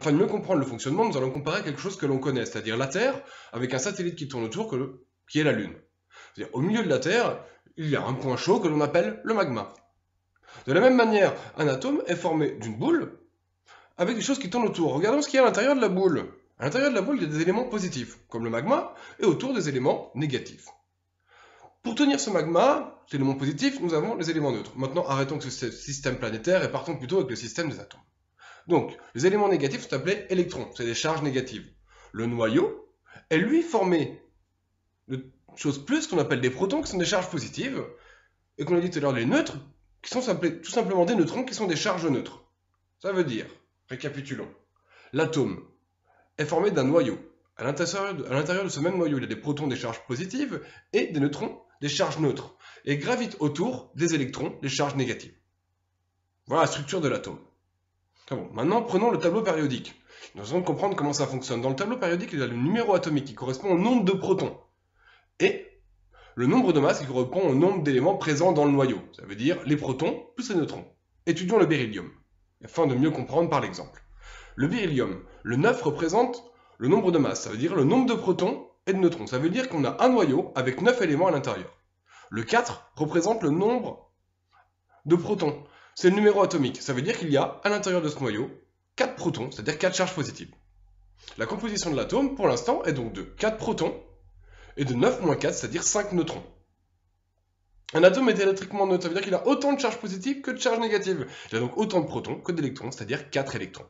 Afin de mieux comprendre le fonctionnement, nous allons comparer quelque chose que l'on connaît, c'est-à-dire la Terre, avec un satellite qui tourne autour, qui est la Lune. C'est-à-dire, au milieu de la Terre, il y a un point chaud que l'on appelle le magma. De la même manière, un atome est formé d'une boule avec des choses qui tournent autour. Regardons ce qu'il y a à l'intérieur de la boule. À l'intérieur de la boule, il y a des éléments positifs, comme le magma, et autour des éléments négatifs. Pour tenir ce magma, ces éléments positifs, nous avons les éléments neutres. Maintenant, arrêtons avec ce système planétaire et partons plutôt avec le système des atomes. Donc, les éléments négatifs sont appelés électrons, c'est des charges négatives. Le noyau est lui formé de choses plus qu'on appelle des protons, qui sont des charges positives, et qu'on a dit tout à l'heure les neutres, qui sont tout simplement des neutrons, qui sont des charges neutres. Ça veut dire, récapitulons, l'atome est formé d'un noyau. À l'intérieur de ce même noyau, il y a des protons, des charges positives, et des neutrons, des charges neutres, et gravitent autour des électrons, les charges négatives. Voilà la structure de l'atome. Bon, maintenant, prenons le tableau périodique. Nous allons comprendre comment ça fonctionne. Dans le tableau périodique, il y a le numéro atomique qui correspond au nombre de protons, et le nombre de masses qui correspond au nombre d'éléments présents dans le noyau. Ça veut dire les protons plus les neutrons. Étudions le beryllium, afin de mieux comprendre par l'exemple. Le beryllium, le 9 représente le nombre de masses, ça veut dire le nombre de protons et de neutrons. Ça veut dire qu'on a un noyau avec 9 éléments à l'intérieur. Le 4 représente le nombre de protons. C'est le numéro atomique. Ça veut dire qu'il y a à l'intérieur de ce noyau 4 protons, c'est-à-dire 4 charges positives. La composition de l'atome, pour l'instant, est donc de 4 protons et de 9 moins 4, c'est-à-dire 5 neutrons. Un atome est électriquement neutre, ça veut dire qu'il a autant de charges positives que de charges négatives. Il a donc autant de protons que d'électrons, c'est-à-dire 4 électrons.